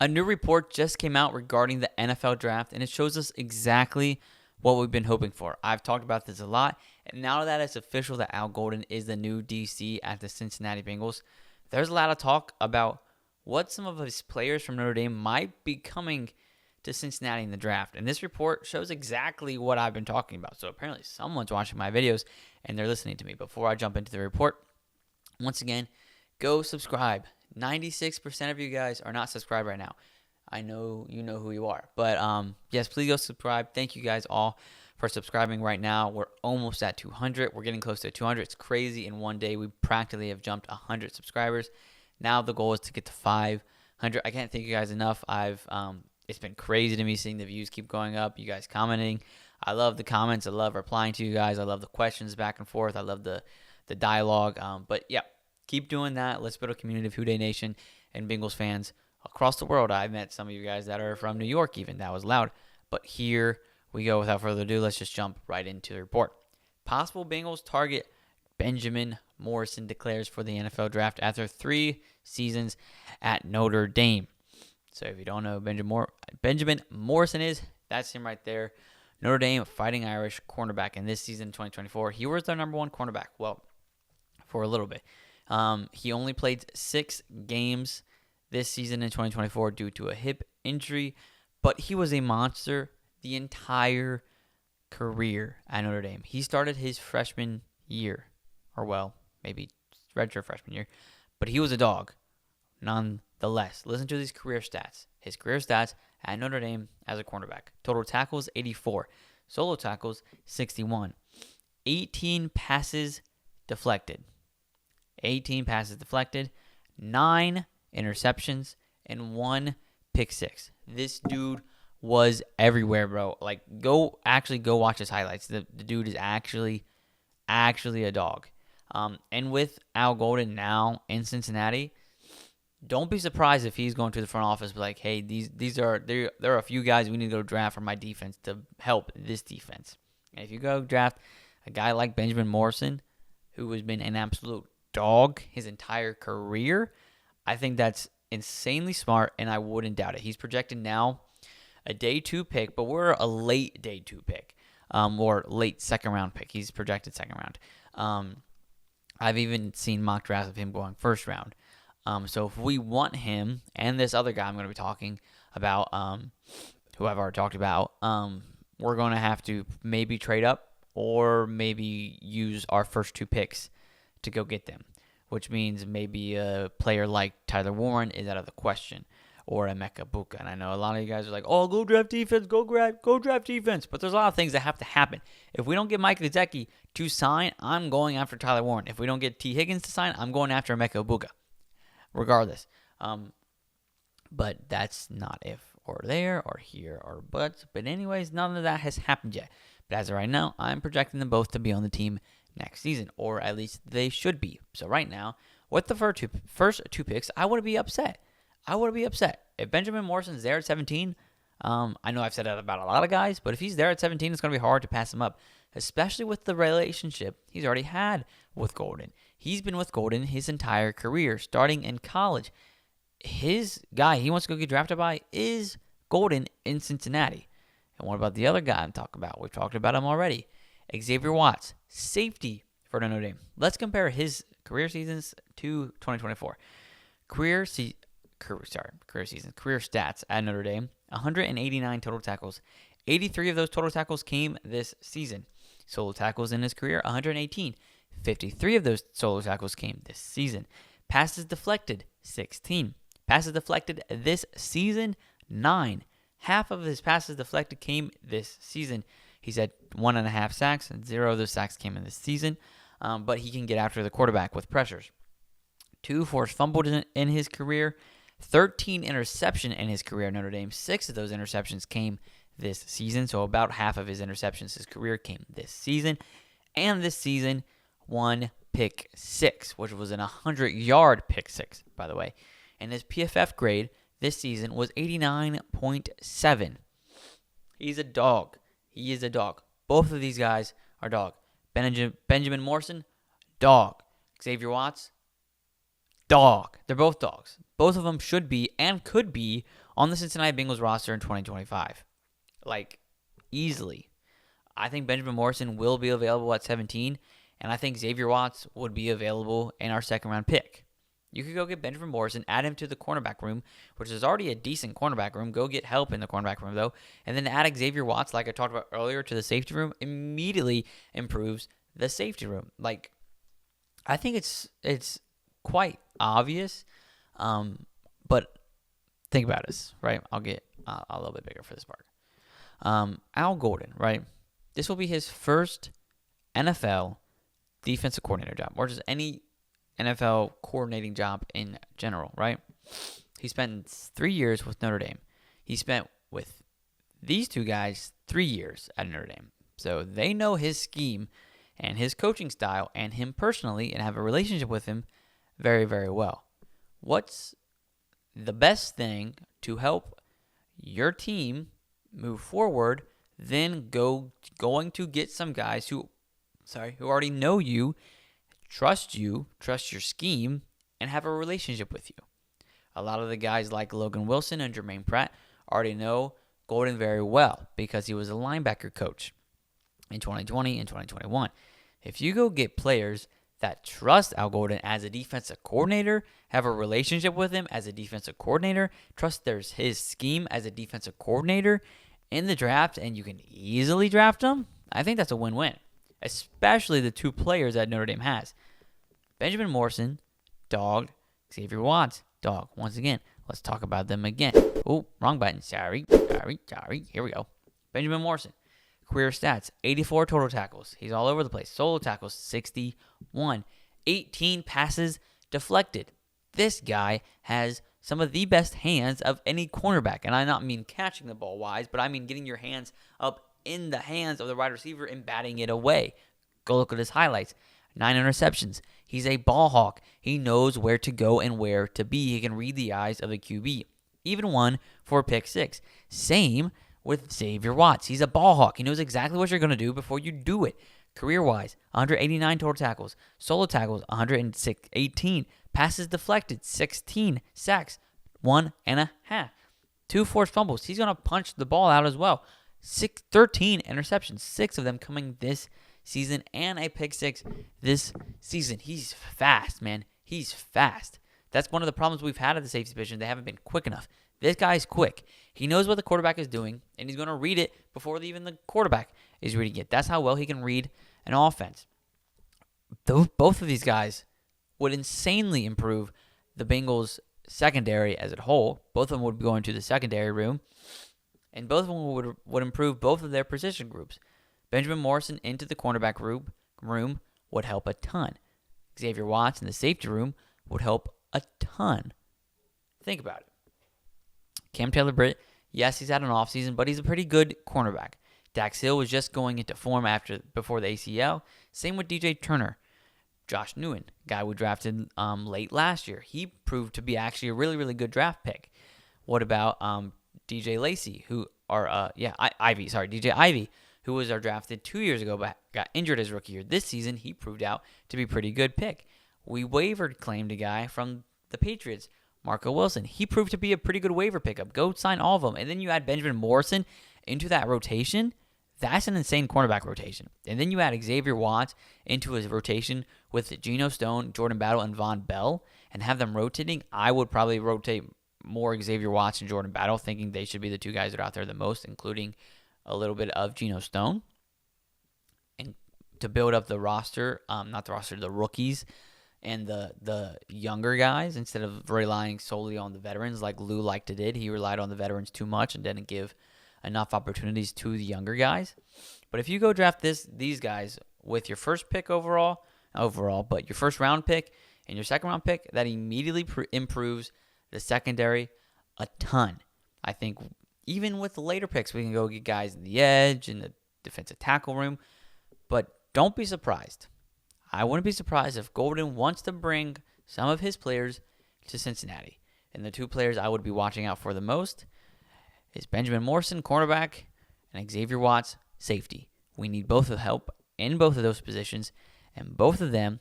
A new report just came out regarding the NFL draft, and it shows us exactly what we've been hoping for. I've talked about this a lot, and now that it's official that Al Golden is the new DC at the Cincinnati Bengals, there's a lot of talk about what some of his players from Notre Dame might be coming to Cincinnati in the draft. And this report shows exactly what I've been talking about. So apparently someone's watching my videos and they're listening to me. Before I jump into the report, once again, go subscribe. 96% of you guys are not subscribed right now. I know you know who you are. But yes, please go subscribe. Thank you guys all for subscribing right now. We're almost at 200. We're getting close to 200. It's crazy. In one day, we practically have jumped 100 subscribers. Now the goal is to get to 500. I can't thank you guys enough. It's been crazy to me seeing the views keep going up. You guys commenting. I love the comments. I love replying to you guys. I love the questions back and forth. I love the dialogue. But yeah, keep doing that. Let's build a community of Who Dey Nation and Bengals fans across the world. I met some of you guys that are from New York even. That was loud. But here we go. Without further ado, let's just jump right into the report. Possible Bengals target Benjamin Morrison declares for the NFL draft after 3 seasons at Notre Dame. So if you don't know who Benjamin Morrison is, that's him right there. Notre Dame Fighting Irish cornerback in this season, 2024. He was their number 1 cornerback. Well, for a little bit. He only played 6 games this season in 2024 due to a hip injury, but he was a monster the entire career at Notre Dame. He started his freshman year, or well, maybe redshirt freshman year, but he was a dog nonetheless. Listen to these career stats. His career stats at Notre Dame as a cornerback. Total tackles, 84. Solo tackles, 61. 18 passes deflected. 18 passes deflected, 9 interceptions, and 1 pick six. This dude was everywhere, bro. Like, go watch his highlights. The dude is actually a dog. And with Al Golden now in Cincinnati, don't be surprised if he's going to the front office, be like, hey, there are a few guys we need to go draft for my defense to help this defense. And if you go draft a guy like Benjamin Morrison, who has been an absolute dog his entire career, I think that's insanely smart, and I wouldn't doubt it. He's projected now a day 2 pick, but we're a late day 2 pick, or late second round pick. He's projected second round. I've even seen mock drafts of him going first round. So if we want him and this other guy I'm going to be talking about, who I've already talked about, we're going to have to maybe trade up or maybe use our first 2 picks to go get them, which means maybe a player like Tyler Warren is out of the question, or Emeka Buka. And I know a lot of you guys are like, oh, go draft defense, go draft defense. But there's a lot of things that have to happen. If we don't get Mike Gesicki to sign, I'm going after Tyler Warren. If we don't get T. Higgins to sign, I'm going after Emeka Buka. Regardless. But that's not if or there or here or buts. But anyways, none of that has happened yet. But as of right now, I'm projecting them both to be on the team next season, or at least they should be. So right now, with the first two picks, I wouldn't be upset. If Benjamin Morrison's there at 17, I know I've said that about a lot of guys, but if he's there at 17, it's going to be hard to pass him up, especially with the relationship he's already had with Golden. He's been with Golden his entire career, starting in college. His guy he wants to go get drafted by is Golden in Cincinnati. And what about the other guy I'm talking about? We've talked about him already. Xavier Watts, safety for Notre Dame. Let's compare his career seasons to 2024. Career stats at Notre Dame, 189 total tackles. 83 of those total tackles came this season. Solo tackles in his career, 118. 53 of those solo tackles came this season. Passes deflected, 16. Passes deflected this season, 9. Half of his passes deflected came this season. He's had 1.5 sacks, and 0 of those sacks came in this season. But he can get after the quarterback with pressures. 2 forced fumbles in his career. 13 interceptions in his career at Notre Dame. 6 of those interceptions came this season. So about half of his interceptions his career came this season. And this season, 1 pick 6, which was an 100-yard pick 6, by the way. And his PFF grade this season was 89.7. He's a dog. He is a dog. Both of these guys are dog. Benjamin Morrison, dog. Xavier Watts, dog. They're both dogs. Both of them should be and could be on the Cincinnati Bengals roster in 2025. Like, easily. I think Benjamin Morrison will be available at 17, and I think Xavier Watts would be available in our second-round pick. You could go get Benjamin Morrison, add him to the cornerback room, which is already a decent cornerback room. Go get help in the cornerback room, though. And then add Xavier Watts, like I talked about earlier, to the safety room, immediately improves the safety room. Like, I think it's quite obvious, but think about this, right? I'll get a little bit bigger for this part. Al Golden, right? This will be his first NFL defensive coordinator job, or just any NFL coordinating job in general, right? He spent 3 years with Notre Dame. He spent with these two guys 3 years at Notre Dame. So they know his scheme and his coaching style and him personally and have a relationship with him very, very well. What's the best thing to help your team move forward than going to get some guys who already know you, trust your scheme, and have a relationship with you? A lot of the guys like Logan Wilson and Jermaine Pratt already know Golden very well because he was a linebacker coach in 2020 and 2021. If you go get players that trust Al Golden as a defensive coordinator, have a relationship with him as a defensive coordinator, trust there's his scheme as a defensive coordinator in the draft, and you can easily draft him, I think that's a win-win, especially the two players that Notre Dame has. Benjamin Morrison, dog. Xavier Watts, dog. Once again, let's talk about them again. Oh, wrong button. Sorry. Here we go. Benjamin Morrison. Career stats, 84 total tackles. He's all over the place. Solo tackles, 61. 18 passes deflected. This guy has some of the best hands of any cornerback. And I not mean catching the ball wise, but I mean getting your hands up in the hands of the wide receiver and batting it away. Go look at his highlights. 9 interceptions. He's a ball hawk. He knows where to go and where to be. He can read the eyes of the QB. Even one for a pick 6. Same with Xavier Watts. He's a ball hawk. He knows exactly what you're going to do before you do it. Career-wise, 189 total tackles. Solo tackles, 118. Passes deflected, 16. Sacks, 1.5. 2 forced fumbles. He's going to punch the ball out as well. 13 interceptions, 6 of them coming this season, and a pick 6 this season. He's fast, man. He's fast. That's one of the problems we've had at the safety position. They haven't been quick enough. This guy's quick. He knows what the quarterback is doing, and he's going to read it before even the quarterback is reading it. That's how well he can read an offense. Both of these guys would insanely improve the Bengals' secondary as a whole. Both of them would be going to the secondary room, and both of them would improve both of their position groups. Benjamin Morrison into the cornerback room would help a ton. Xavier Watts in the safety room would help a ton. Think about it. Cam Taylor-Britt, yes, he's had an offseason, but he's a pretty good cornerback. Dax Hill was just going into form before the ACL. Same with DJ Turner. Josh Newen, guy we drafted late last year. He proved to be actually a really, really good draft pick. What about DJ Lacey, DJ Ivy, who was our drafted 2 years ago but got injured his rookie year. This season, he proved out to be a pretty good pick. We claimed a guy from the Patriots, Marco Wilson. He proved to be a pretty good waiver pickup. Go sign all of them. And then you add Benjamin Morrison into that rotation. That's an insane cornerback rotation. And then you add Xavier Watts into his rotation with Geno Stone, Jordan Battle, and Von Bell and have them rotating. I would probably rotate more Xavier Watts and Jordan Battle, thinking they should be the two guys that are out there the most, including a little bit of Geno Stone. And to build up the roster, the rookies and the younger guys, instead of relying solely on the veterans like Lou liked to did. He relied on the veterans too much and didn't give enough opportunities to the younger guys. But if you go draft these guys with your first pick overall, but your first round pick and your second round pick, that immediately improves the secondary a ton. I think even with the later picks, we can go get guys in the edge and the defensive tackle room. But don't be surprised. I wouldn't be surprised if Golden wants to bring some of his players to Cincinnati. And the two players I would be watching out for the most is Benjamin Morrison, cornerback, and Xavier Watts, safety. We need both of help in both of those positions. And both of them,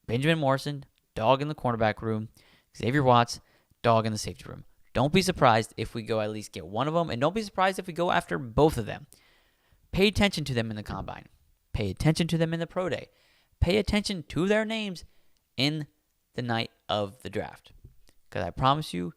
Benjamin Morrison, dog in the cornerback room. Xavier Watts, dog in the safety room. Don't be surprised if we go at least get one of them, and don't be surprised if we go after both of them. Pay attention to them in the combine. Pay attention to them in the pro day. Pay attention to their names in the night of the draft. Because I promise you,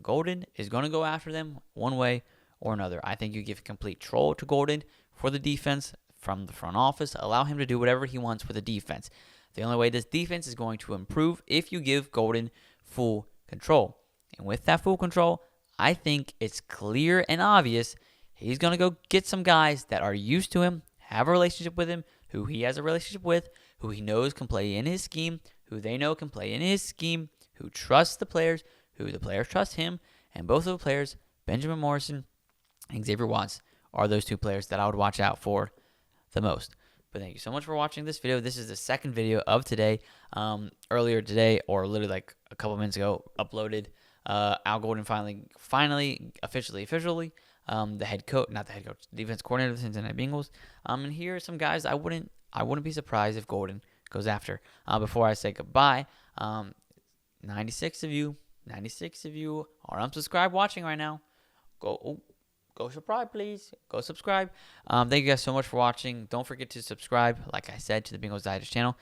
Golden is going to go after them one way or another. I think you give complete control to Golden for the defense from the front office. Allow him to do whatever he wants with the defense. The only way this defense is going to improve if you give Golden full control. And with that full control, I think it's clear and obvious he's going to go get some guys that are used to him, have a relationship with him, who he has a relationship with, who he knows can play in his scheme, who they know can play in his scheme, who trusts the players, who the players trust him, and both of the players, Benjamin Morrison and Xavier, are those two players that I would watch out for the most. But thank you so much for watching this video. This is the second video of today. Earlier today, or literally like a couple minutes ago, uploaded Al Golden finally officially the head coach, not the head coach, defense coordinator of the Cincinnati Bengals. And here are some guys I wouldn't be surprised if Golden goes after. Before I say goodbye, 96 of you are unsubscribed watching right now. Go subscribe, please. Go subscribe. Thank you guys so much for watching. Don't forget to subscribe, like I said, to the Bengals Digest channel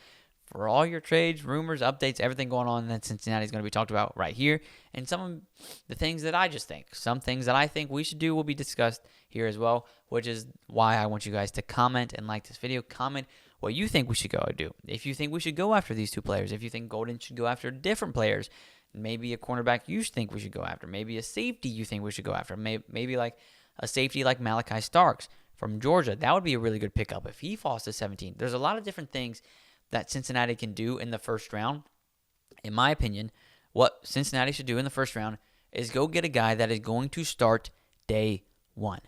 for all your trades, rumors, updates, everything going on that Cincinnati is going to be talked about right here. And some of the things that I just think. Some things that I think we should do will be discussed here as well, which is why I want you guys to comment and like this video. Comment what you think we should go and do. If you think we should go after these two players, if you think Golden should go after different players, maybe a cornerback you think we should go after, maybe a safety you think we should go after, maybe like a safety like Malachi Starks from Georgia. That would be a really good pickup if he falls to 17. There's a lot of different things that Cincinnati can do in the first round. In my opinion, what Cincinnati should do in the first round is go get a guy that is going to start day one.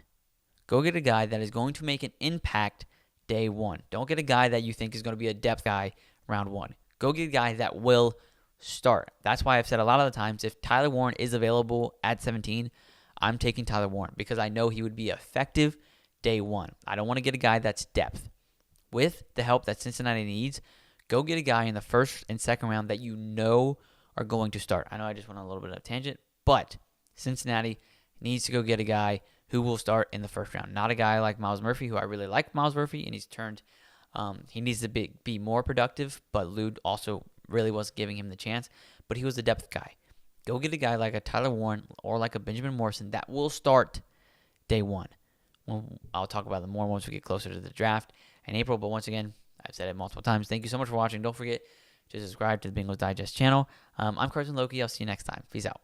Go get a guy that is going to make an impact day one. Don't get a guy that you think is going to be a depth guy round one. Go get a guy that will start. That's why I've said a lot of the times, if Tyler Warren is available at 17, I'm taking Tyler Warren because I know he would be effective day one. I don't want to get a guy that's depth. With the help that Cincinnati needs, go get a guy in the first and second round that you know are going to start. I know I just went on a little bit of a tangent, but Cincinnati needs to go get a guy who will start in the first round. Not a guy like Myles Murphy, who I really like Myles Murphy, and he needs to be more productive, but Lude also really was giving him the chance, but he was a depth guy. Go get a guy like a Tyler Warren or like a Benjamin Morrison that will start day one. Well, I'll talk about them more once we get closer to the draft in April, but once again, I've said it multiple times. Thank you so much for watching. Don't forget to subscribe to the Bengals Digest channel. I'm Carson Lokey. I'll see you next time. Peace out.